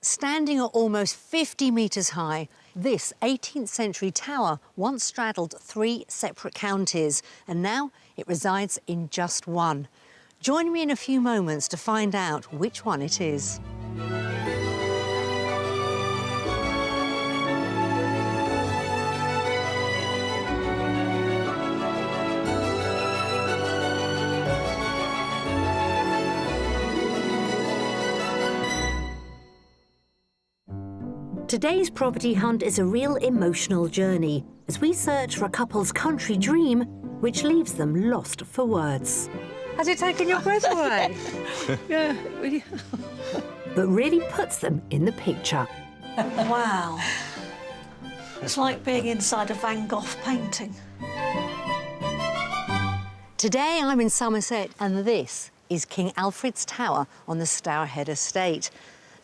Standing at almost 50 metres high, this 18th century tower once straddled 3 separate counties, and now it resides in just one. Join me in a few moments to find out which one it is. Today's property hunt is a real emotional journey as we search for a couple's country dream which leaves them lost for words. Has it taken your breath away? Yeah, really. But really puts them in the picture. Wow. It's like being inside a Van Gogh painting. Today I'm in Somerset and this is King Alfred's Tower on the Stourhead estate.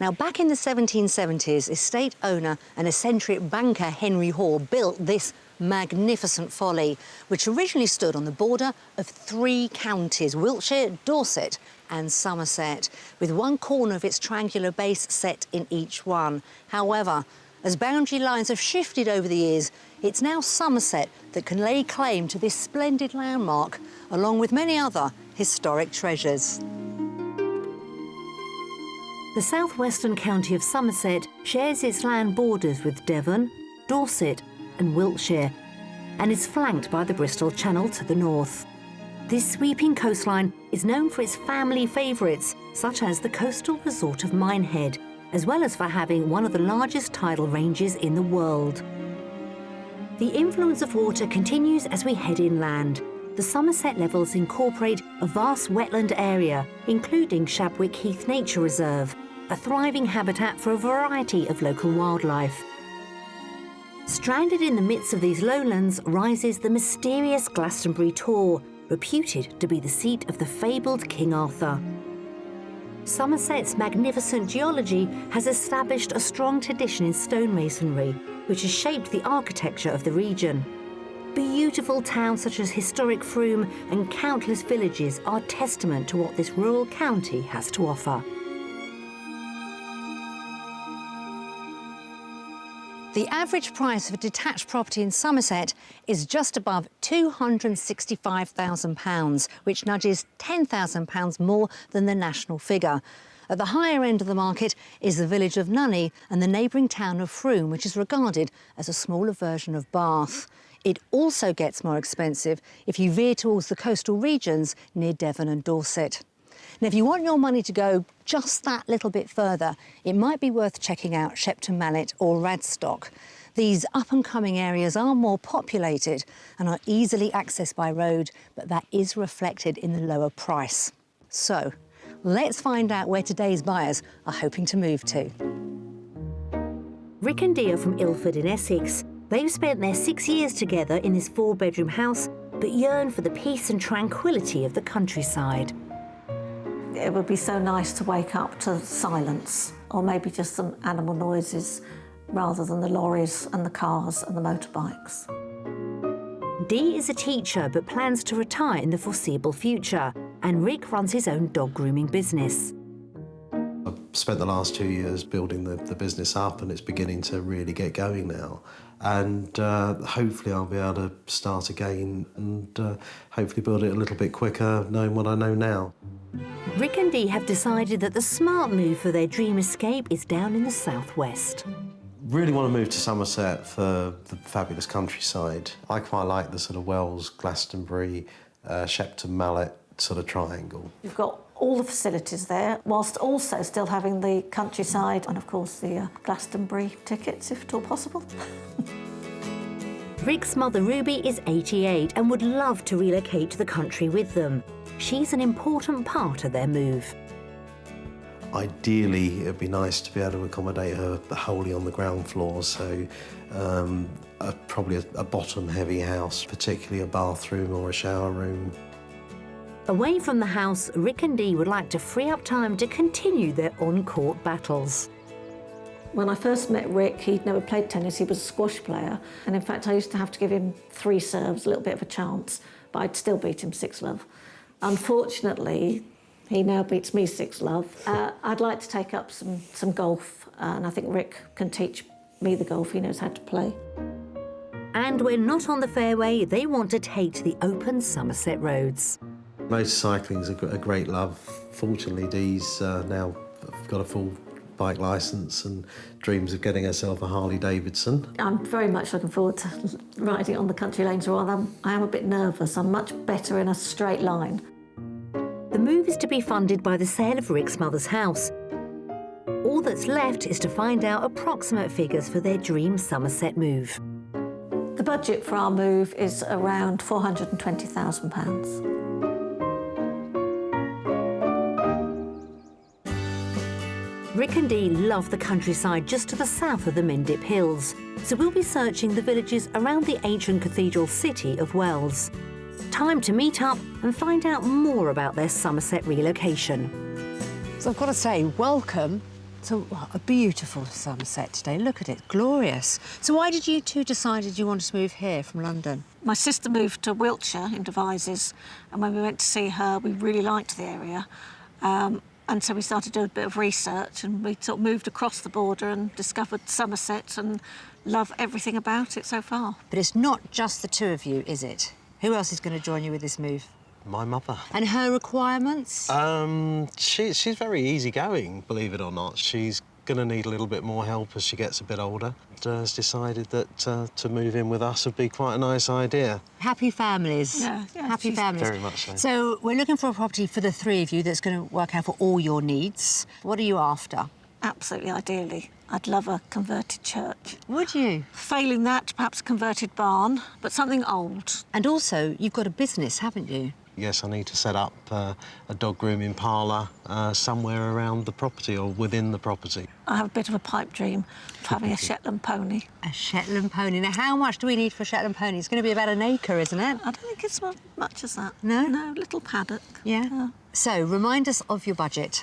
Now, back in the 1770s, estate owner and eccentric banker Henry Hoare built this magnificent folly, which originally stood on the border of 3 counties, Wiltshire, Dorset and Somerset, with one corner of its triangular base set in each one. However, as boundary lines have shifted over the years, it's now Somerset that can lay claim to this splendid landmark, along with many other historic treasures. The southwestern county of Somerset shares its land borders with Devon, Dorset and Wiltshire, and is flanked by the Bristol Channel to the north. This sweeping coastline is known for its family favourites, such as the coastal resort of Minehead, as well as for having one of the largest tidal ranges in the world. The influence of water continues as we head inland. The Somerset levels incorporate a vast wetland area, including Shabwick Heath Nature Reserve, a thriving habitat for a variety of local wildlife. Stranded in the midst of these lowlands rises the mysterious Glastonbury Tor, reputed to be the seat of the fabled King Arthur. Somerset's magnificent geology has established a strong tradition in stonemasonry, which has shaped the architecture of the region. Beautiful towns such as historic Frome and countless villages are testament to what this rural county has to offer. The average price of a detached property in Somerset is just above £265,000, which nudges £10,000 more than the national figure. At the higher end of the market is the village of Nunney and the neighbouring town of Frome, which is regarded as a smaller version of Bath. It also gets more expensive if you veer towards the coastal regions near Devon and Dorset. Now, if you want your money to go just that little bit further, it might be worth checking out Shepton Mallet or Radstock. These up-and-coming areas are more populated and are easily accessed by road, but that is reflected in the lower price. So, let's find out where today's buyers are hoping to move to. Rick and Dee are from Ilford in Essex. They've spent their 6 years together in this 4-bedroom house, but yearn for the peace and tranquility of the countryside. It would be so nice to wake up to silence, or maybe just some animal noises, rather than the lorries and the cars and the motorbikes. Dee is a teacher but plans to retire in the foreseeable future, and Rick runs his own dog grooming business. I've spent the last 2 years building the business up, and it's beginning to really get going now. And hopefully I'll be able to start again and hopefully build it a little bit quicker, knowing what I know now. Rick and Dee have decided that the smart move for their dream escape is down in the southwest. Really want to move to Somerset for the fabulous countryside. I quite like the sort of Wells, Glastonbury, Shepton Mallet sort of triangle. You've got all the facilities there, whilst also still having the countryside and, of course, the Glastonbury tickets, if at all possible. Rick's mother, Ruby, is 88 and would love to relocate to the country with them. She's an important part of their move. Ideally, it'd be nice to be able to accommodate her wholly on the ground floor, so probably a bottom-heavy house, particularly a bathroom or a shower room. Away from the house, Rick and Dee would like to free up time to continue their on-court battles. When I first met Rick, he'd never played tennis, he was a squash player, and in fact I used to have to give him 3 serves, a little bit of a chance, but I'd still beat him 6-love. Unfortunately, he now beats me 6-love. I'd like to take up some golf and I think Rick can teach me the golf. He knows how to play. And when not on the fairway, they want to take to the open Somerset roads. Motorcycling is a great love. Fortunately, Dee's now got a full bike licence and dreams of getting herself a Harley Davidson. I'm very much looking forward to riding on the country lanes, rather I am a bit nervous. I'm much better in a straight line. The move is to be funded by the sale of Rick's mother's house. All that's left is to find out approximate figures for their dream Somerset move. The budget for our move is around £420,000. Rick and Dee love the countryside just to the south of the Mendip Hills, so we'll be searching the villages around the ancient cathedral city of Wells. Time to meet up and find out more about their Somerset relocation. So I've got to say, welcome to a beautiful Somerset today. Look at it, glorious. So why did you two decide you wanted to move here from London? My sister moved to Wiltshire in Devizes, and when we went to see her, we really liked the area. And so we started doing a bit of research, and we sort of moved across the border and discovered Somerset and love everything about it so far. But it's not just the two of you, is it? Who else is going to join you with this move? My mother. And her requirements? She's very easygoing, believe it or not. She's going to need a little bit more help as she gets a bit older. Has decided that to move in with us would be quite a nice idea. Happy families. Yeah, Happy families. Very much so. So we're looking for a property for the three of you that's going to work out for all your needs. What are you after? Absolutely, ideally. I'd love a converted church. Would you? Failing that, perhaps a converted barn, but something old. And also, you've got a business, haven't you? Yes, I need to set up a dog grooming parlour somewhere around the property or within the property. I have a bit of a pipe dream of having a Shetland pony. A Shetland pony. Now, how much do we need for a Shetland pony? It's going to be about an acre, isn't it? I don't think it's much as that. No? No, little paddock. Yeah. So, remind us of your budget.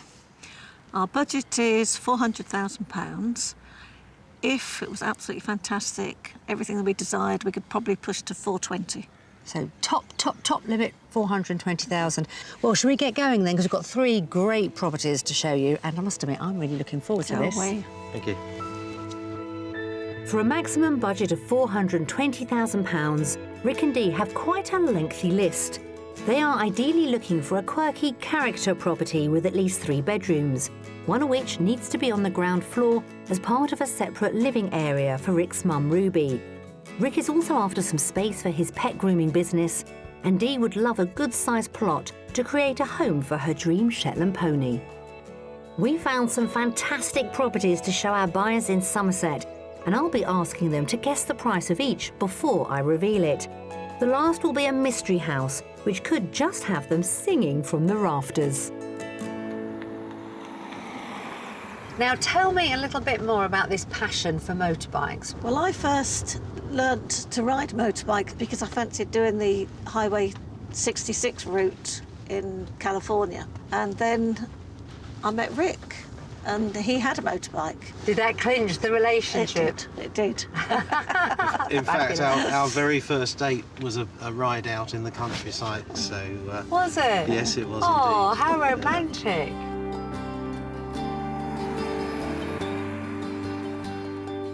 Our budget is £400,000. If it was absolutely fantastic, everything that we desired, we could probably push to 420. So, top limit, 420,000. Well, shall we get going then? Because we've got three great properties to show you. And I must admit, I'm really looking forward to this. Thank you. For a maximum budget of £420,000, Rick and Dee have quite a lengthy list. They are ideally looking for a quirky character property with at least 3 bedrooms, one of which needs to be on the ground floor as part of a separate living area for Rick's mum, Ruby. Rick is also after some space for his pet grooming business, and Dee would love a good-sized plot to create a home for her dream Shetland pony. We found some fantastic properties to show our buyers in Somerset, and I'll be asking them to guess the price of each before I reveal it. The last will be a mystery house, which could just have them singing from the rafters. Now, tell me a little bit more about this passion for motorbikes. Well, I first learnt to ride motorbikes because I fancied doing the Highway 66 route in California. And then I met Rick, and he had a motorbike. Did that clinch the relationship? It did. In fact, our very first date was a ride out in the countryside, so... Was it? Yes, it was Oh, indeed. how romantic.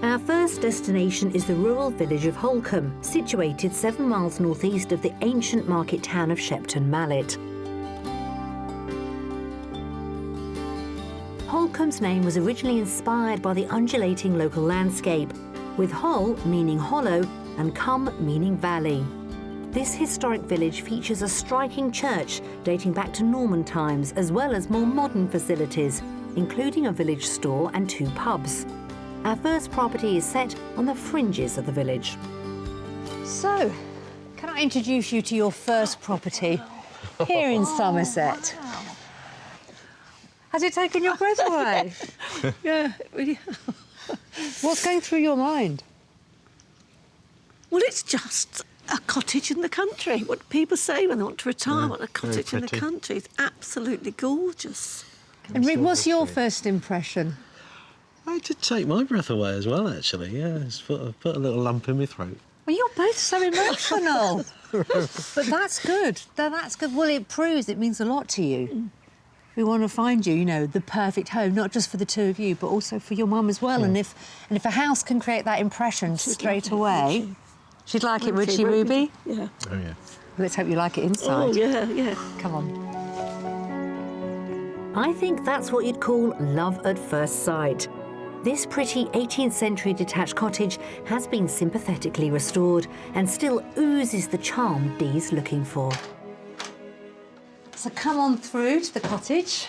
Our first destination is the rural village of Holcombe, situated 7 miles northeast of the ancient market town of Shepton Mallet. Holcombe's name was originally inspired by the undulating local landscape, with Hol meaning hollow and Combe meaning valley. This historic village features a striking church dating back to Norman times, as well as more modern facilities, including a village store and 2 pubs. Our first property is set on the fringes of the village. So, can I introduce you to your first property here in Somerset? Wow. Has it taken your breath away? Yeah, really. What's going through your mind? Well, it's just a cottage in the country. What people say when they want to retire, want a cottage in the pretty. country. It's absolutely gorgeous. And Rick, what's your first impression? It did take my breath away as well, actually. Yeah, it's put a little lump in my throat. Well, you're both so emotional. But that's good. That's good. Well, it proves it means a lot to you. We want to find you, you know, the perfect home, not just for the two of you, but also for your mum as well. And if a house can create that impression straight away, she'd like it, would she, Ruby? Yeah. Oh, yeah. Let's hope you like it inside. Oh, yeah, yeah. Come on. I think that's what you'd call love at first sight. This pretty 18th century detached cottage has been sympathetically restored and still oozes the charm Dee's looking for. So come on through to the cottage.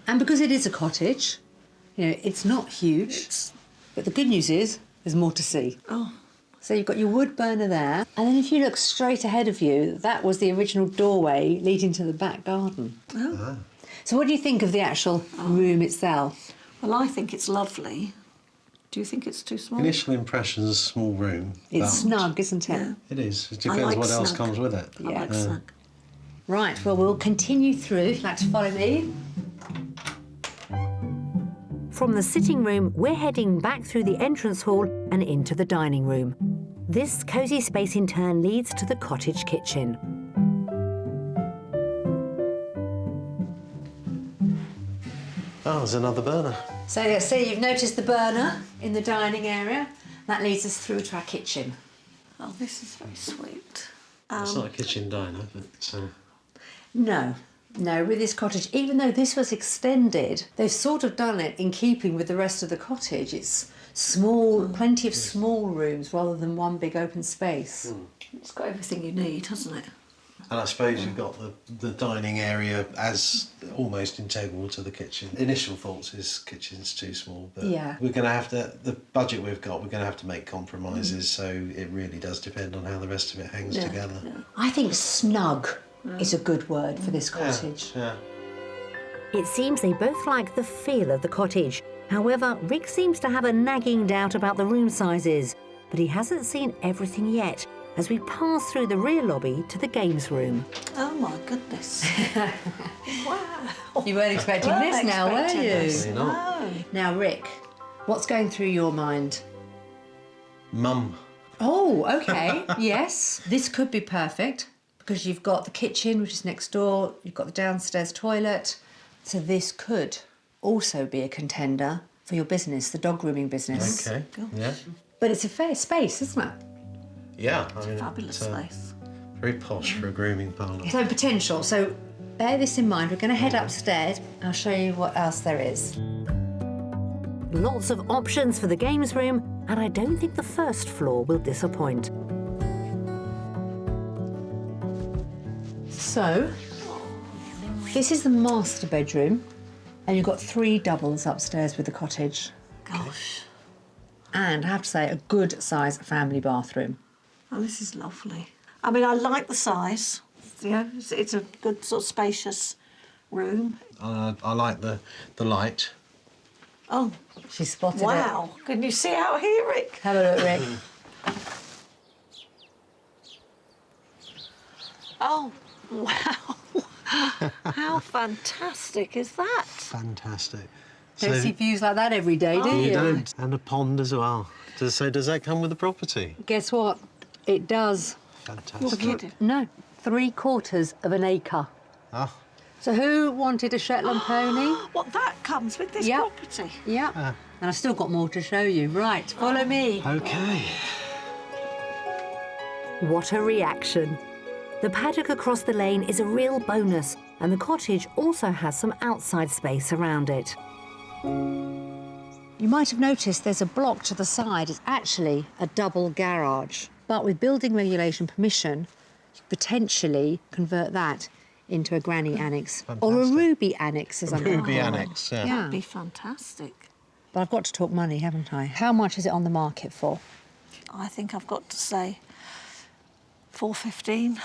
And because it is a cottage, you know, it's not huge, but the good news is there's more to see. Oh. So you've got your wood burner there, and then if you look straight ahead of you, that was the original doorway leading to the back garden. Oh. So what do you think of the actual room itself? Well, I think it's lovely. Do you think it's too small? Initial impressions, small room. It's but snug, isn't it? Yeah. It is. It I depends like what else snug. comes with it. I like snug. Right, well, we'll continue through, if you'd like to follow me. From the sitting room, we're heading back through the entrance hall and into the dining room. This cosy space in turn leads to the cottage kitchen. Oh, there's another burner. So yeah, see, you've noticed the burner in the dining area. That leads us through to our kitchen. Oh, this is very sweet. It's not a kitchen diner, but... No, with this cottage, even though this was extended, they've sort of done it in keeping with the rest of the cottage. It's small, plenty of small rooms rather than one big open space. It's got everything you need, hasn't it? And I suppose you've got the dining area as almost integral to the kitchen. Initial thoughts is kitchen's too small, but Yeah. we're going to have to, the budget we've got, we're going to have to make compromises, so it really does depend on how the rest of it hangs together. Yeah. I think snug is a good word for this cottage. Yeah. It seems they both like the feel of the cottage. However, Rick seems to have a nagging doubt about the room sizes, but he hasn't seen everything yet as we pass through the rear lobby to the games room. Oh, my goodness. Wow. You weren't expecting this now, were expecting you? this. You're not. No. Now, Rick, what's going through your mind? Mum. Oh, okay. Yes, this could be perfect because you've got the kitchen, which is next door, you've got the downstairs toilet. So this could also be a contender for your business, the dog grooming business. Okay. Yeah. But it's a fair space, isn't it? Yeah. I mean, Fabulous it's, space. very posh for a grooming parlour. So potential. So bear this in mind. We're going to head upstairs. I'll show you what else there is. Lots of options for the games room, and I don't think the first floor will disappoint. So this is the master bedroom, and you've got 3 doubles upstairs with the cottage. Gosh. And I have to say, a good size family bathroom. Oh, this is lovely. I mean, I like the size. You know, it's a good sort of spacious room. I like the light. Oh, She spotted it. wow. Can you see out here, Rick? Have a look, Rick. Oh, wow. How fantastic is that? Fantastic. Don't see views like that every day, do you? You don't. And a pond as well. So does that come with the property? Guess what? It does. Fantastic. You're kidding. No, 3/4 of an acre. Ah, So who wanted a Shetland pony? What, that comes with this Yep. property? Yeah. And I've still got more to show you. Right, follow me. okay. What a reaction. The paddock across the lane is a real bonus, and the cottage also has some outside space around it. You might have noticed there's a block to the side. It's actually a double garage. But with building regulation permission, you could potentially convert that into a granny annex. Or a Fantastic. Ruby annex, as I'm Ruby annex, yeah. Yeah. That'd be fantastic. But I've got to talk money, haven't I? How much is it on the market for? I think I've got to say 415.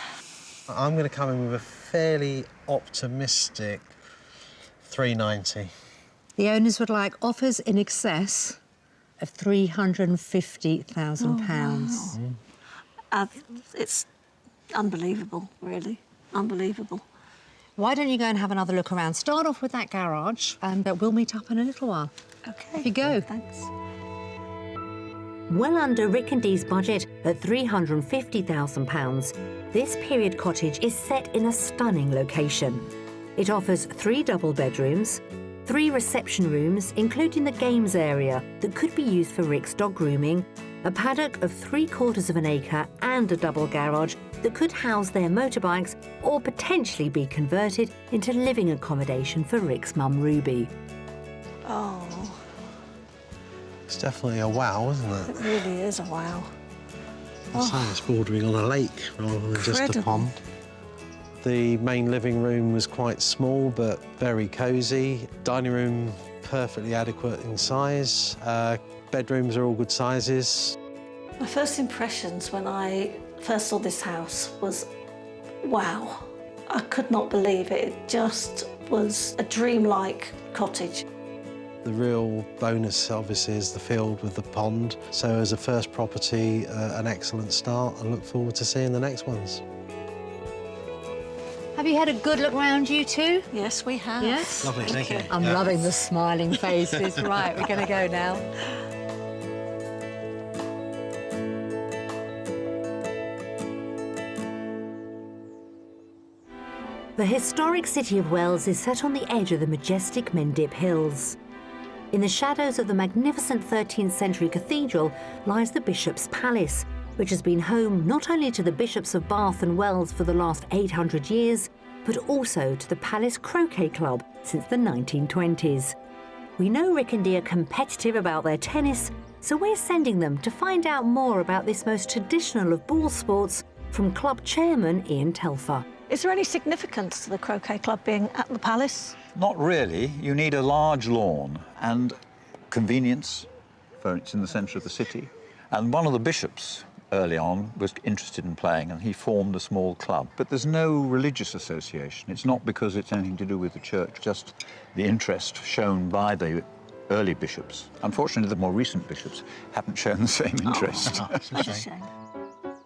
I'm going to come in with a fairly optimistic 390. The owners would like offers in excess of £350,000. It's unbelievable, really. Unbelievable. Why don't you go and have another look around? Start off with that garage and we'll meet up in a little while. Okay. Off you go. Thanks. Well under Rick and Dee's budget at £350,000, this period cottage is set in a stunning location. It offers 3 double bedrooms, 3 reception rooms, including the games area that could be used for Rick's dog grooming, a paddock of 3/4 of an acre and a double garage that could house their motorbikes or potentially be converted into living accommodation for Rick's mum Ruby. Oh, It's definitely a wow, isn't it? it really is a wow. I'd say it's bordering on a lake rather than just a Incredible. pond. The main living room was quite small but very cosy. Dining room perfectly adequate in size. Bedrooms are all good sizes. My first impressions when I first saw this house was, wow. I could not believe it. It just was a dreamlike cottage. The real bonus, obviously, is the field with the pond. So as a first property, an excellent start. I look forward to seeing the next ones. Have you had a good look round, you two? Yes, we have. Yes? Lovely, thank you. I'm loving the smiling faces. Right, we're going to go now. The historic city of Wells is set on the edge of the majestic Mendip Hills. In the shadows of the magnificent 13th century cathedral lies the Bishop's Palace, which has been home not only to the Bishops of Bath and Wells for the last 800 years, but also to the Palace Croquet Club since the 1920s. We know Rick and Dee are competitive about their tennis, so we're sending them to find out more about this most traditional of ball sports from club chairman Ian Telfer. Is there any significance to the croquet club being at the palace? Not really. You need a large lawn and convenience, for it's in the centre of the city. And one of the bishops early on was interested in playing and he formed a small club. But there's no religious association. It's not because it's anything to do with the church, just the interest shown by the early bishops. Unfortunately, the more recent bishops haven't shown the same interest. That's a shame.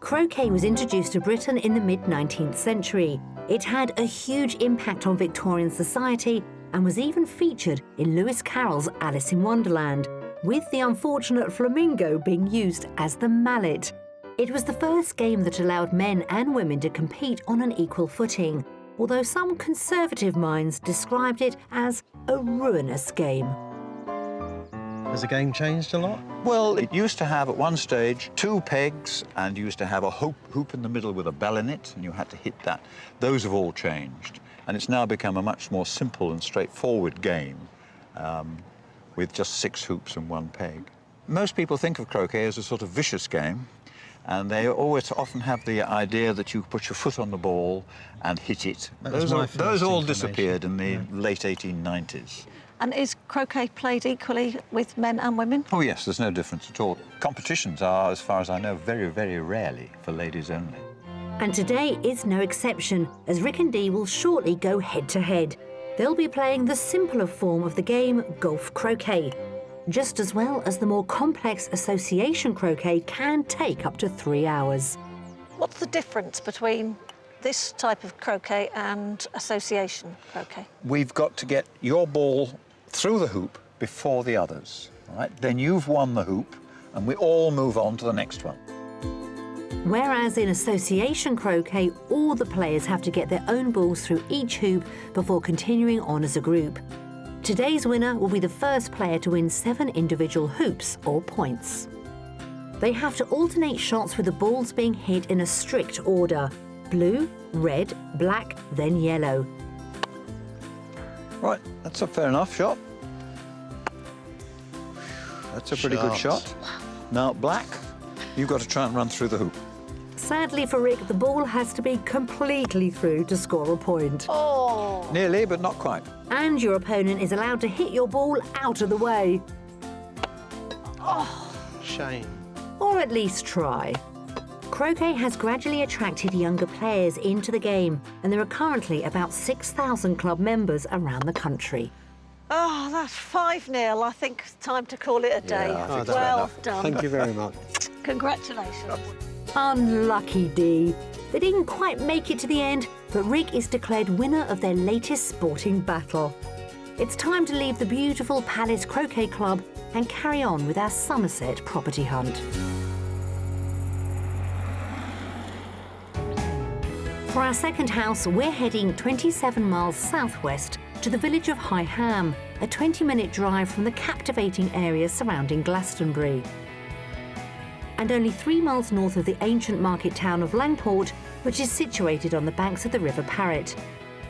Croquet was introduced to Britain in the mid-19th century. It had a huge impact on Victorian society and was even featured in Lewis Carroll's Alice in Wonderland, with the unfortunate flamingo being used as the mallet. It was the first game that allowed men and women to compete on an equal footing, although some conservative minds described it as a ruinous game. Has the game changed a lot? Well, it used to have, at one stage, 2 pegs, and you used to have a hoop in the middle with a bell in it, and you had to hit that. Those have all changed, and it's now become a much more simple and straightforward game with just 6 hoops and 1 peg. Most people think of croquet as a sort of vicious game, and they always often have the idea that you put your foot on the ball and hit it. Those all disappeared in the late 1890s. And is croquet played equally with men and women? Oh, yes, there's no difference at all. Competitions are, as far as I know, very, very rarely for ladies only. And today is no exception, as Rick and Dee will shortly go head-to-head. They'll be playing the simpler form of the game, golf croquet, just as well as the more complex association croquet can take up to 3 hours. What's the difference between this type of croquet and association croquet? We've got to get your ball through the hoop before the others, all right? Then you've won the hoop, and we all move on to the next one. Whereas in association croquet, all the players have to get their own balls through each hoop before continuing on as a group. Today's winner will be the first player to win 7 individual hoops or points. They have to alternate shots with the balls being hit in a strict order: blue, red, black, then yellow. Right, that's a fair enough shot. That's a pretty good shot. Now, black, you've got to try and run through the hoop. Sadly for Rick, the ball has to be completely through to score a point. Oh! Nearly, but not quite. And your opponent is allowed to hit your ball out of the way. Shame. Or at least try. Croquet has gradually attracted younger players into the game, and there are currently about 6,000 club members around the country. Oh, that's 5-0. I think it's time to call it a day. Yeah, I think that's well enough. done. Thank you very much. Congratulations. Unlucky Dee. They didn't quite make it to the end, but Rick is declared winner of their latest sporting battle. It's time to leave the beautiful Palace Croquet Club and carry on with our Somerset property hunt. For our second house, we're heading 27 miles southwest to the village of High Ham, a 20-minute drive from the captivating area surrounding Glastonbury. And only 3 miles north of the ancient market town of Langport, which is situated on the banks of the River Parrett.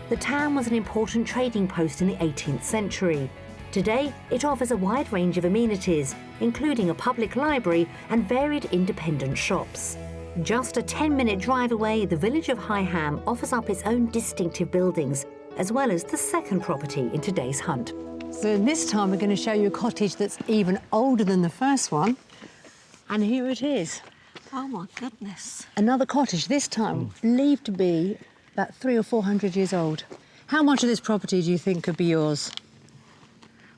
The town was an important trading post in the 18th century. Today, it offers a wide range of amenities, including a public library and varied independent shops. Just a 10-minute drive away, the village of High Ham offers up its own distinctive buildings, as well as the second property in today's hunt. So this time we're going to show you a cottage that's even older than the first one. And here it is. Oh, my goodness. Another cottage, this time believed to be about 300 or 400 years old. How much of this property do you think could be yours?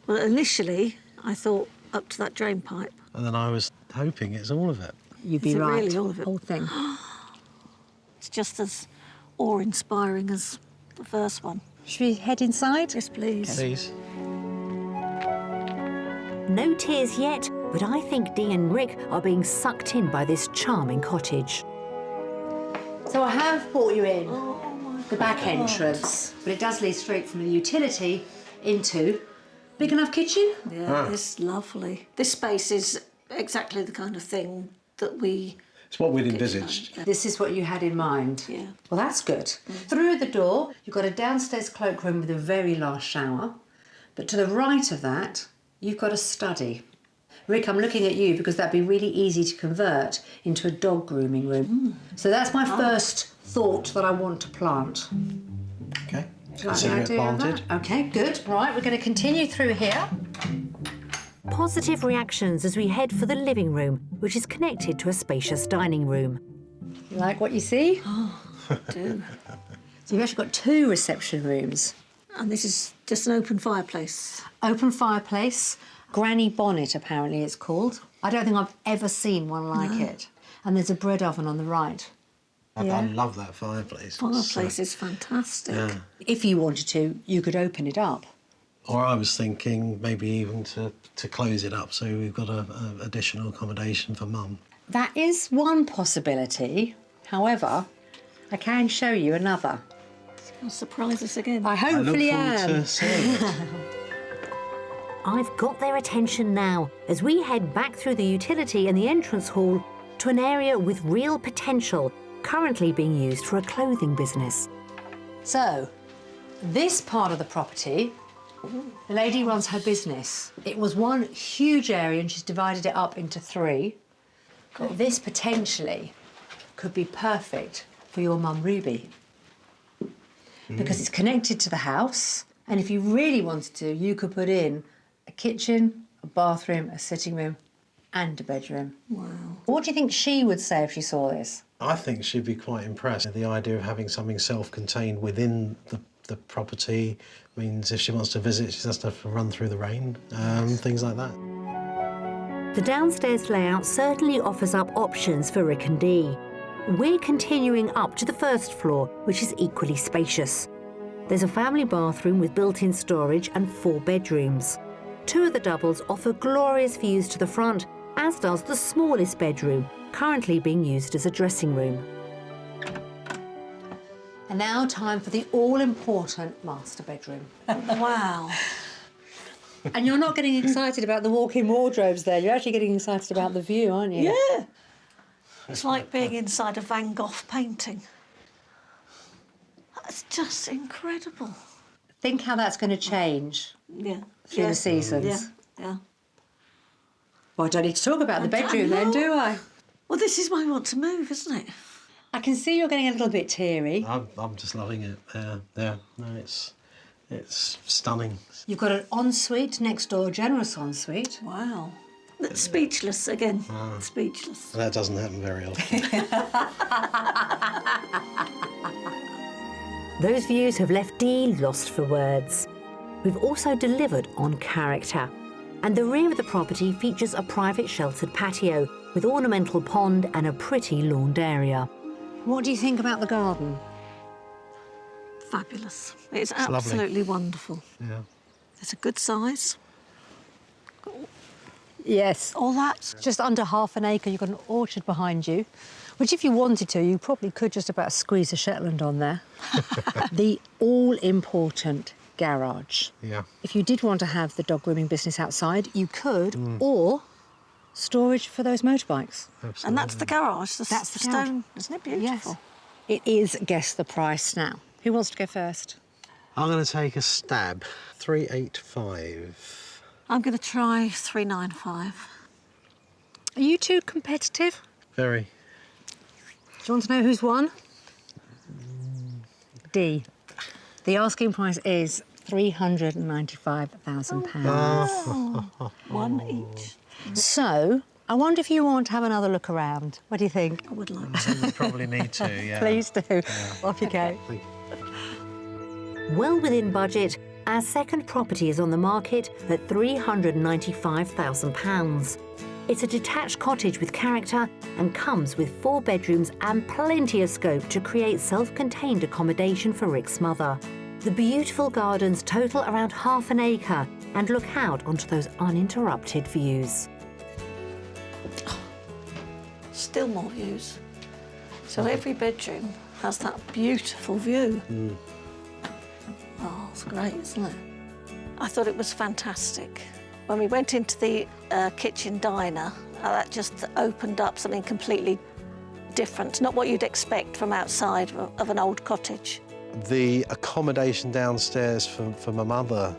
Well, initially, I thought up to that drain pipe. And then I was hoping it's all of it. You'd be Is it right. really all of it? Whole thing. It's just as awe-inspiring as the first one. Should we head inside? Yes, please. Please. No tears yet, but I think Dee and Rick are being sucked in by this charming cottage. So I have brought you in Oh, my the back entrance, but it does lead straight from the utility into big enough kitchen. Yeah, it's lovely. This space is exactly the kind of thing that we... It's what we'd envisaged. Yeah. This is what you had in mind. Yeah. Well, that's good. Through the door, you've got a downstairs cloakroom with a very large shower. But to the right of that, you've got a study. Rick, I'm looking at you because that'd be really easy to convert into a dog grooming room. So that's my first thought that I want to plant. Okay. Like the Consider it idea of planted. that? Okay, good. Right, we're going to continue through here. Positive reactions as we head for the living room, which is connected to a spacious dining room. You like what you see? do. So you've actually got 2 reception rooms. And this is just an open fireplace. Open fireplace, granny bonnet apparently it's called. I don't think I've ever seen one like it. And there's a bread oven on the right. I Yeah. love that fireplace. Fireplace is fantastic. Yeah. If you wanted to, you could open it up. Or I was thinking maybe even to close it up so we've got a additional accommodation for Mum. That is one possibility. However, I can show you another. You'll surprise us again. I hopefully am. to seeing it. I've got their attention now as we head back through the utility and the entrance hall to an area with real potential, currently being used for a clothing business. So, this part of the property, the lady runs her business. It was one huge area and she's divided it up into 3. But this potentially could be perfect for your mum Ruby. Because it's connected to the house, and if you really wanted to, you could put in a kitchen, a bathroom, a sitting room, and a bedroom. Wow. What do you think she would say if she saw this? I think she'd be quite impressed. The idea of having something self-contained within the property means if she wants to visit, she doesn't have to run through the rain, things like that. The downstairs layout certainly offers up options for Rick and Dee. We're continuing up to the first floor, which is equally spacious. There's a family bathroom with built-in storage and 4 bedrooms. 2 of the doubles offer glorious views to the front, as does the smallest bedroom, currently being used as a dressing room. And now time for the all-important master bedroom. Wow. And you're not getting excited about the walk-in wardrobes there, you're actually getting excited about the view, aren't you? Yeah. It's like being inside a Van Gogh painting. That's just incredible. Think how that's going to change Yeah. through the seasons. Yeah, yeah. Well, I don't need to talk about the bedroom then, do I? Well, this is why we want to move, isn't it? I can see you're getting a little bit teary. I'm just loving it. No, it's stunning. You've got an ensuite next door, generous ensuite. Wow. Speechless again. Speechless. That doesn't happen very often. Those views have left Dee lost for words. We've also delivered on character. And the rear of the property features a private sheltered patio with ornamental pond and a pretty lawned area. What do you think about the garden? Fabulous. It's lovely. absolutely wonderful. Yeah. It's a good size. Yes. All that. Just under half an acre, you've got an orchard behind you, which if you wanted to, you probably could just about squeeze a Shetland on there. The all-important garage. Yeah. If you did want to have the dog grooming business outside, you could, or storage for those motorbikes. Absolutely. And that's the garage. That's the garage. stone. Isn't it beautiful? Yes. It is guess the price now. Who wants to go first? I'm going to take a stab. 385. I'm going to try 395. Are you two competitive? Very. Do you want to know who's won? D. The asking price is £395,000. One each. So, I wonder if you want to have another look around. What do you think? I would like to. We probably need to, yeah. Please do. Off you go. Well within budget, our second property is on the market at £395,000. It's a detached cottage with character and comes with 4 bedrooms and plenty of scope to create self-contained accommodation for Rick's mother. The beautiful gardens total around half an acre and look out onto those uninterrupted views. Still more views. So every bedroom has that beautiful view. Oh, it's great, isn't it? I thought it was fantastic. When we went into the kitchen diner, that just opened up something completely different, not what you'd expect from outside of an old cottage. The accommodation downstairs for my mother,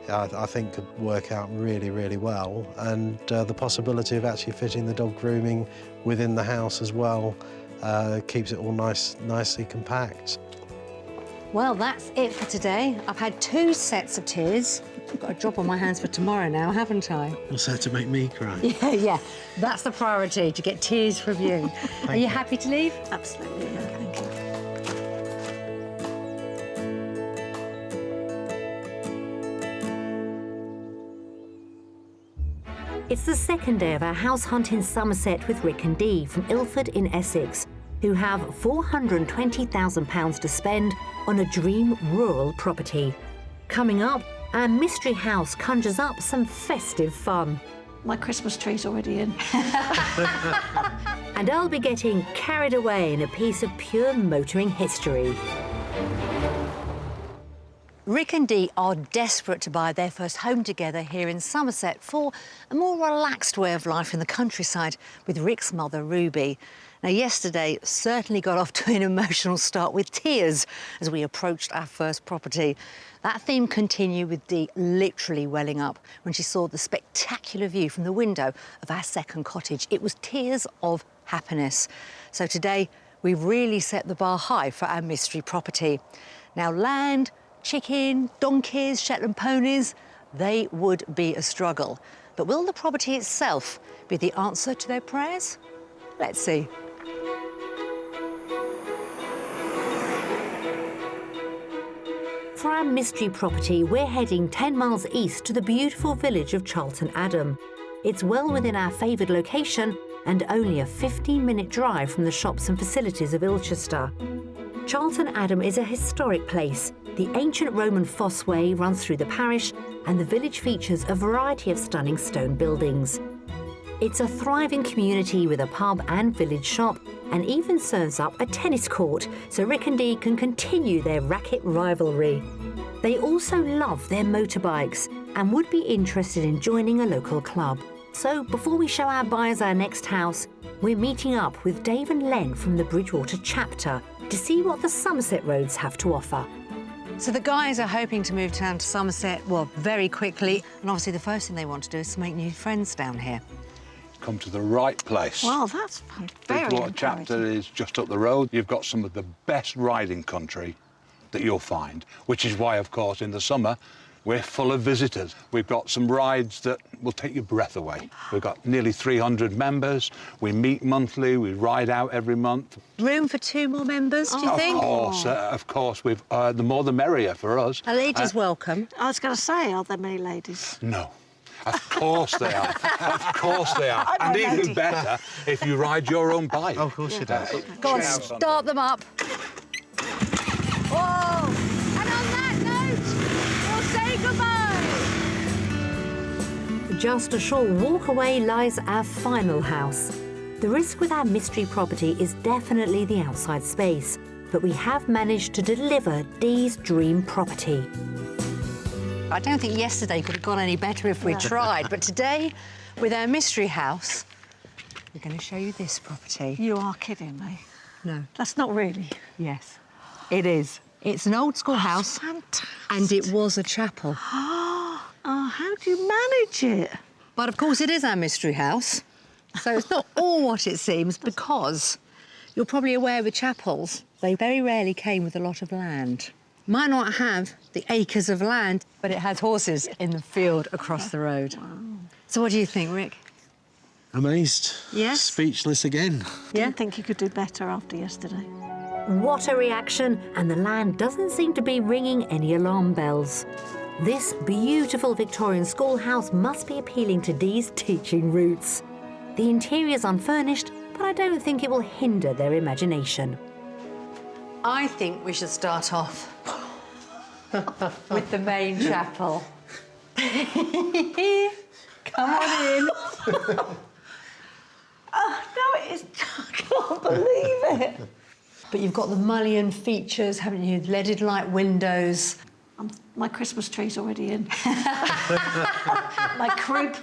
I think could work out really, really well. And the possibility of actually fitting the dog grooming within the house as well keeps it all nicely compact. Well, that's it for today. I've had 2 sets of tears. I've got a job on my hands for tomorrow now, haven't I? What's that to make me cry? Yeah. That's the priority, to get tears from you. Are you happy to leave? Absolutely, yeah, thank you. It's the second day of our house hunt in Somerset with Rick and Dee from Ilford in Essex, who have £420,000 to spend on a dream rural property. Coming up, our mystery house conjures up some festive fun. My Christmas tree's already in. And I'll be getting carried away in a piece of pure motoring history. Rick and Dee are desperate to buy their first home together here in Somerset for a more relaxed way of life in the countryside with Rick's mother, Ruby. Now, yesterday certainly got off to an emotional start with tears as we approached our first property. That theme continued with Dee literally welling up when she saw the spectacular view from the window of our second cottage. It was tears of happiness. So today, we've really set the bar high for our mystery property. Now, land, chicken, donkeys, Shetland ponies, they would be a struggle. But will the property itself be the answer to their prayers? Let's see. For our mystery property, we're heading 10 miles east to the beautiful village of Charlton Adam. It's well within our favoured location and only a 15-minute drive from the shops and facilities of Ilchester. Charlton Adam is a historic place. The ancient Roman fosseway runs through the parish and the village features a variety of stunning stone buildings. It's a thriving community with a pub and village shop and even serves up a tennis court so Rick and Dee can continue their racket rivalry. They also love their motorbikes and would be interested in joining a local club. So before we show our buyers our next house, we're meeting up with Dave and Len from the Bridgewater chapter to see what the Somerset roads have to offer. So the guys are hoping to move down to Somerset, well, very quickly. And obviously the first thing they want to do is to make new friends down here. Come to the right place. Wow, that's very Bridgewater chapter encouraging. is just up the road. You've got some of the best riding country that you'll find, which is why, of course, in the summer, we're full of visitors. We've got some rides that will take your breath away. We've got nearly 300 members. We meet monthly. We ride out every month. Room for 2 more members, do you think? Of course, we've the more the merrier for us. A lady's welcome. I was going to say, are there many ladies? No. Of course they are. Of course they are. And even better if you ride your own bike. Oh, of course you do. Go on, start them up. Whoa! And on that note, we'll say goodbye. Just a short walk away lies our final house. The risk with our mystery property is definitely the outside space, but we have managed to deliver Dee's dream property. I don't think yesterday could have gone any better if we tried, but today, with our mystery house, we're going to show you this property. You are kidding me. No. That's not really. Yes, it is. It's an old school house. Fantastic. And it was a chapel. Oh, how do you manage it? But of course, it is our mystery house. So it's not all what it seems, because you're probably aware with chapels, they very rarely came with a lot of land. Might not have the acres of land, but it has horses in the field across the road. Wow. So what do you think, Rick? Amazed. Yes? Speechless again. Didn't think you could do better after yesterday. What a reaction, and the land doesn't seem to be ringing any alarm bells. This beautiful Victorian schoolhouse must be appealing to Dee's teaching roots. The interior's unfurnished, but I don't think it will hinder their imagination. I think we should start off with the main chapel. Come on in. Oh, no, it is. I can't believe it. But you've got the mullion features, haven't you? Leaded light windows. My Christmas tree's already in. My crib.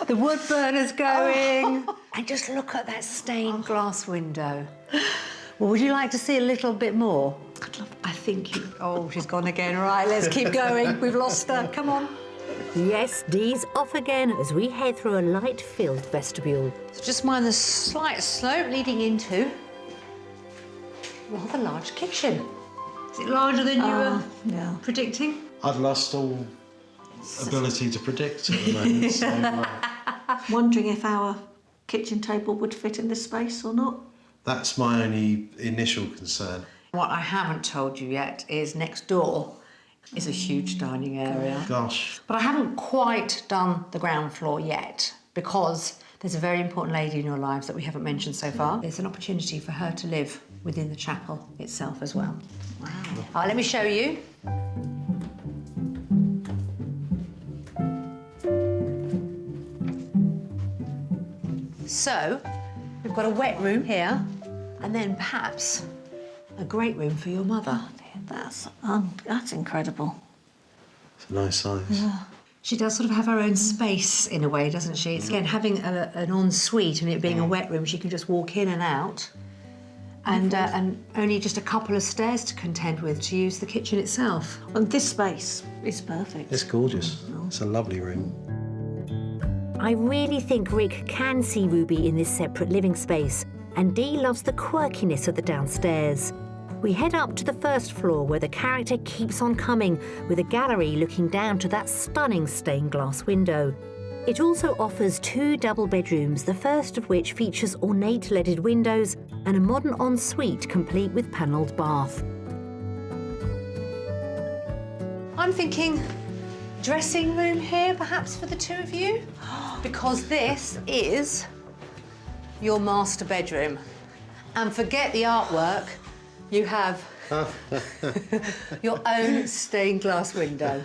The wood burner's going. And just look at that stained glass window. Well, would you like to see a little bit more? I'd love I think you... Oh, she's gone again. Right, let's keep going. We've lost her. Come on. Yes, Dee's off again as we head through a light-filled vestibule. So just mind the slight slope leading into a rather large kitchen. Is it larger than you were predicting? I've lost all ability to predict at the moment. So, wondering if our kitchen table would fit in this space or not. that's my only initial concern. What I haven't told you yet is next door is a huge dining area. Gosh. But I haven't quite done the ground floor yet because there's a very important lady in your lives that we haven't mentioned so far. There's an opportunity for her to live within the chapel itself as well. Wow. All right, let me show you. So, we've got a wet room here and then perhaps a great room for your mother. Oh, dear, that's incredible. It's a nice size. Yeah. She does sort of have her own space in a way, doesn't she? It's again having an ensuite and it being a wet room, she can just walk in and out, and only just a couple of stairs to contend with to use the kitchen itself. And this space is perfect. It's gorgeous. It's a lovely room. I really think Rick can see Ruby in this separate living space, and Dee loves the quirkiness of the downstairs. We head up to the first floor where the character keeps on coming, with a gallery looking down to that stunning stained glass window. It also offers 2 double bedrooms, the first of which features ornate leaded windows and a modern ensuite complete with panelled bath. I'm thinking dressing room here, perhaps, for the two of you, because this is your master bedroom. And forget the artwork, you have your own stained glass window.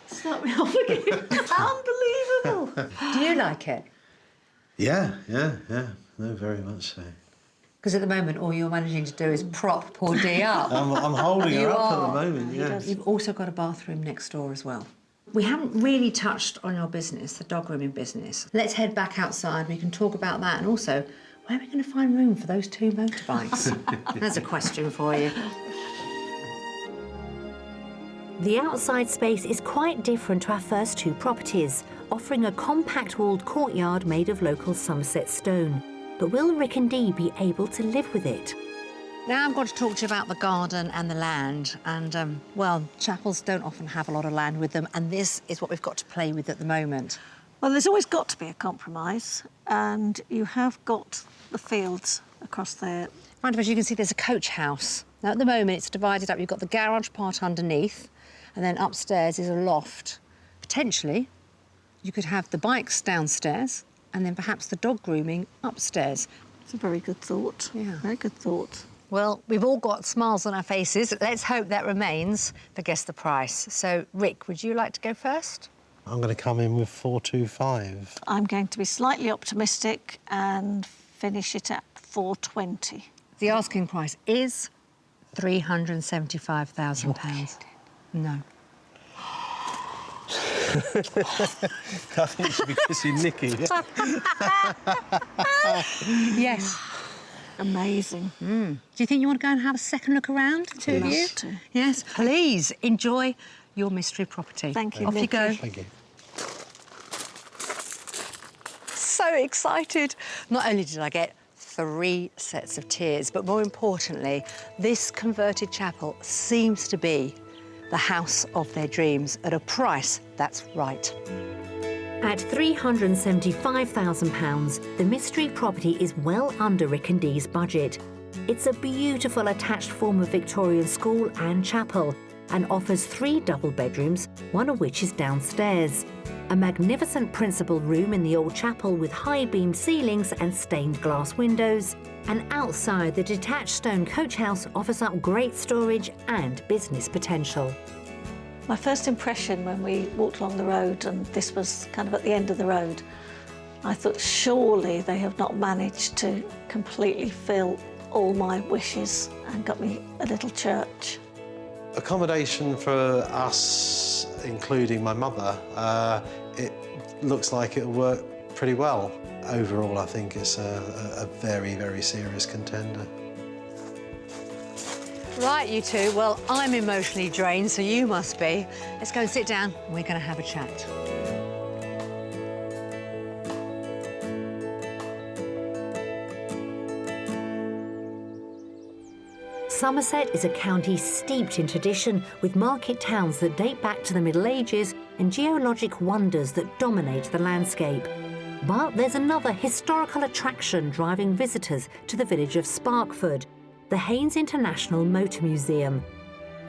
Start me off again. Unbelievable. Do you like it? Yeah. No, very much so. Because at the moment, all you're managing to do is prop poor Dee up. I'm holding her You up are. at the moment, yeah. You've also got a bathroom next door as well. We haven't really touched on your business, the dog grooming business. Let's head back outside. We can talk about that, and also, where are we going to find room for those 2 motorbikes? There's a question for you. The outside space is quite different to our first 2 properties, offering a compact walled courtyard made of local Somerset stone. But will Rick and Dee be able to live with it? Now I'm going to talk to you about the garden and the land. And, well, chapels don't often have a lot of land with them, and this is what we've got to play with at the moment. Well, there's always got to be a compromise, and you have got the fields across there. Right, as you can see, there's a coach house. Now, at the moment, it's divided up. You've got the garage part underneath, and then upstairs is a loft. Potentially, you could have the bikes downstairs, and then perhaps the dog grooming upstairs. It's a very good thought. Yeah. Very good thought. Well, we've all got smiles on our faces. Let's hope that remains, but guess the price. So, Rick, would you like to go first? I'm going to come in with 425. I'm going to be slightly optimistic and finish it at 420. The asking price is £375,000. No. I think you should be kissing Nicki. Yes. Amazing. Do you think you want to go and have a second look around, the two of you? Love to. Yes, please enjoy your mystery property. Thank you, Off you Nicki. go. Thank you. So excited. Not only did I get 3 sets of tears, but more importantly, this converted chapel seems to be the house of their dreams at a price that's right. At £375,000, the mystery property is well under Rick and Dee's budget. It's a beautiful attached form of Victorian school and chapel and offers 3 double bedrooms, one of which is downstairs. A magnificent principal room in the old chapel with high-beamed ceilings and stained glass windows. And outside, the detached stone coach house offers up great storage and business potential. My first impression when we walked along the road, and this was kind of at the end of the road, I thought surely they have not managed to completely fill all my wishes and got me a little church. Accommodation for us, including my mother, it looks like it'll work pretty well. Overall, I think it's a very, very serious contender. Right, you two. Well, I'm emotionally drained, so you must be. Let's go and sit down, and we're going to have a chat. Somerset is a county steeped in tradition, with market towns that date back to the Middle Ages and geologic wonders that dominate the landscape. But there's another historical attraction driving visitors to the village of Sparkford, the Haynes Motor Museum.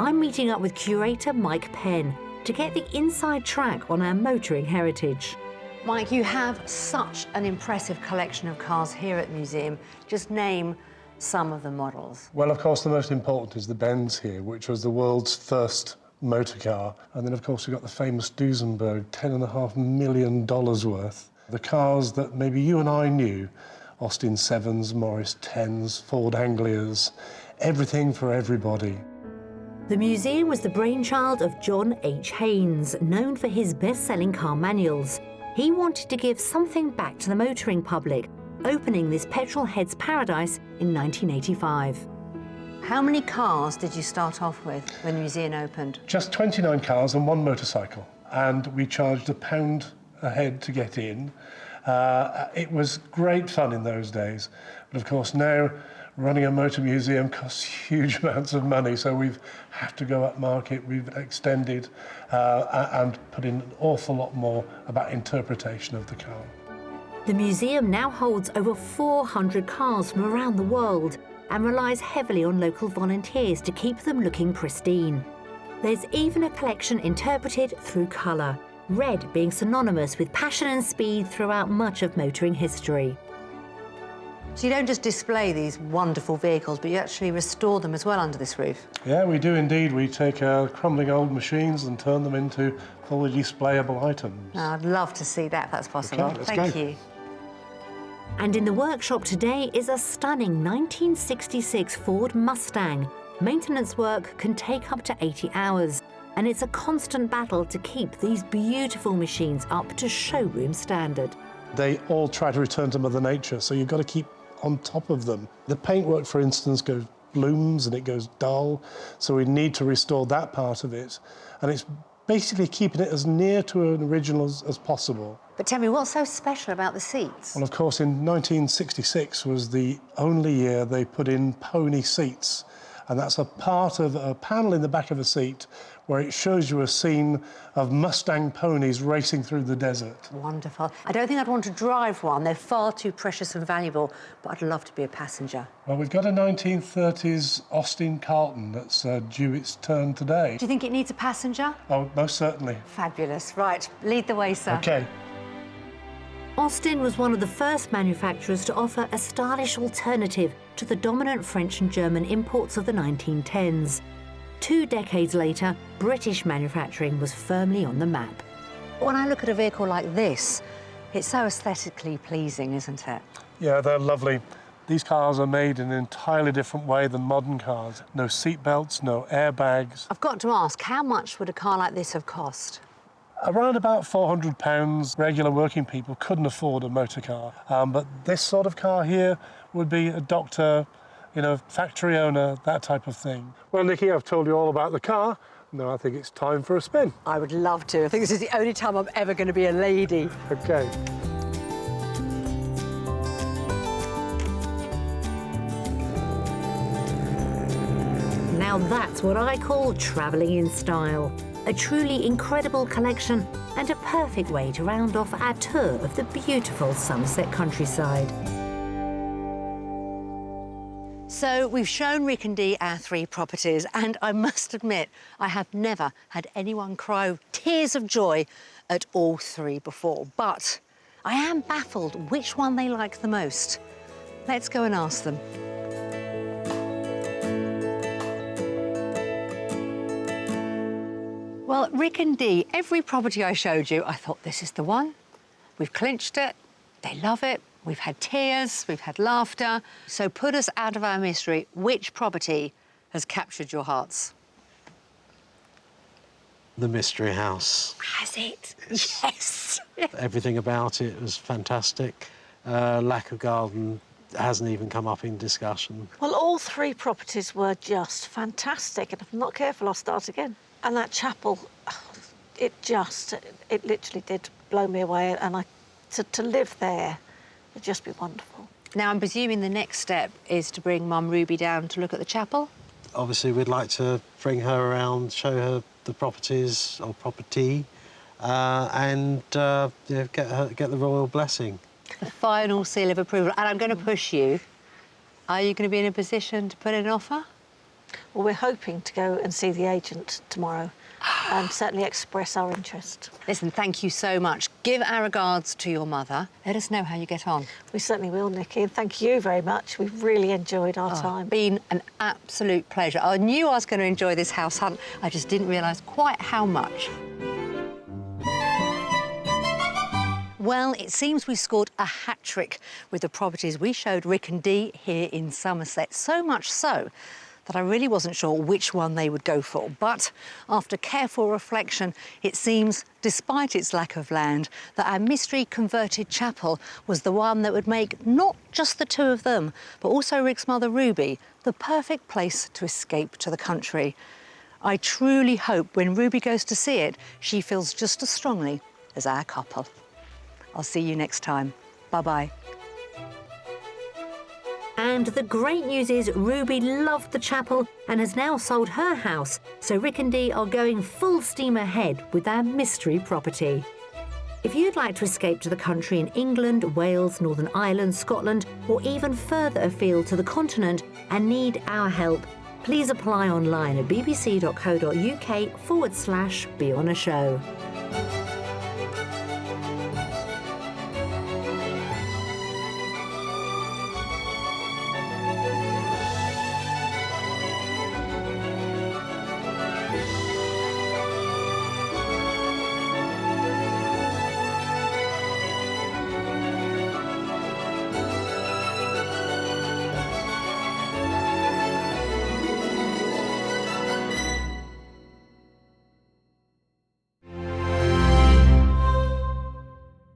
I'm meeting up with curator Mike Penn to get the inside track on our motoring heritage. Mike, you have such an impressive collection of cars here at the museum. Just name some of the models. Well, of course, the most important is the Benz here, which was the world's first motor car. And then, of course, we've got the famous Duesenberg, $10.5 million worth. The cars that maybe you and I knew, Austin 7s, Morris 10s, Ford Anglias, everything for everybody. The museum was the brainchild of John H. Haynes, known for his best-selling car manuals. He wanted to give something back to the motoring public, opening this petrolhead's paradise in 1985. How many cars did you start off with when the museum opened? Just 29 cars and 1 motorcycle. And we charged £1 a head to get in. It was great fun in those days. But of course now, running a motor museum costs huge amounts of money, so we've had to go up market, we've extended and put in an awful lot more about interpretation of the car. The museum now holds over 400 cars from around the world and relies heavily on local volunteers to keep them looking pristine. There's even a collection interpreted through colour, red being synonymous with passion and speed throughout much of motoring history. So you don't just display these wonderful vehicles, but you actually restore them as well under this roof? Yeah, we do indeed. We take crumbling old machines and turn them into fully displayable items. Oh, I'd love to see that if that's possible. Okay, let's Thank go. you. And in the workshop today is a stunning 1966 Ford Mustang. Maintenance work can take up to 80 hours, and it's a constant battle to keep these beautiful machines up to showroom standard. They all try to return to Mother Nature, so you've got to keep on top of them. The paintwork, for instance, goes blooms and it goes dull, so we need to restore that part of it. And it's basically keeping it as near to an original as possible. But tell me, what's so special about the seats? Well, of course, in 1966 was the only year they put in pony seats. And that's a part of a panel in the back of a seat where it shows you a scene of Mustang ponies racing through the desert. Wonderful. I don't think I'd want to drive one. They're far too precious and valuable, but I'd love to be a passenger. Well, we've got a 1930s Austin Carlton that's due its turn today. Do you think it needs a passenger? Oh, most certainly. Fabulous. Right, lead the way, sir. OK. Austin was one of the first manufacturers to offer a stylish alternative to the dominant French and German imports of the 1910s. 2 decades later, British manufacturing was firmly on the map. When I look at a vehicle like this, it's so aesthetically pleasing, isn't it? Yeah, they're lovely. These cars are made in an entirely different way than modern cars. No seat belts, no airbags. I've got to ask, how much would a car like this have cost? Around about £400, regular working people couldn't afford a motor car. But this sort of car here would be a doctor, you know, factory owner, that type of thing. Well, Nicki, I've told you all about the car. Now I think it's time for a spin. I would love to. I think this is the only time I'm ever going to be a lady. OK. Now that's what I call travelling in style. A truly incredible collection and a perfect way to round off our tour of the beautiful Somerset countryside. So we've shown Rick and Dee our 3 properties, and I must admit, I have never had anyone cry tears of joy at all 3 before. But I am baffled which one they like the most. Let's go and ask them. Well, Rick and Dee, every property I showed you, I thought this is the one. We've clinched it. They love it. We've had tears, we've had laughter. So put us out of our mystery. Which property has captured your hearts? The Mystery House. Has it? Yes. Everything about it was fantastic. Lack of garden hasn't even come up in discussion. Well, all 3 properties were just fantastic, and if I'm not careful, I'll start again. And that chapel, it literally did blow me away, and to live there would just be wonderful. Now, I'm presuming the next step is to bring Mum Ruby down to look at the chapel? Obviously, we'd like to bring her around, show her the properties or property, and yeah, get the royal blessing. The final seal of approval. And I'm going to push you. Are you going to be in a position to put in an offer? Well, we're hoping to go and see the agent tomorrow and certainly express our interest. Listen, thank you so much. Give our regards to your mother. Let us know how you get on. We certainly will, Nicki, and thank you very much. We've really enjoyed our time. It's been an absolute pleasure. I knew I was going to enjoy this house hunt. I just didn't realise quite how much. Well, it seems we scored a hat-trick with the properties we showed Rick and Dee here in Somerset. So much so that I really wasn't sure which one they would go for. But after careful reflection, it seems, despite its lack of land, that our mystery converted chapel was the one that would make not just the 2 of them, but also Rick's mother Ruby, the perfect place to escape to the country. I truly hope when Ruby goes to see it, she feels just as strongly as our couple. I'll see you next time. Bye-bye. And the great news is Ruby loved the chapel and has now sold her house, so Rick and Dee are going full steam ahead with their mystery property. If you'd like to escape to the country in England, Wales, Northern Ireland, Scotland, or even further afield to the continent and need our help, please apply online at bbc.co.uk/beonashow.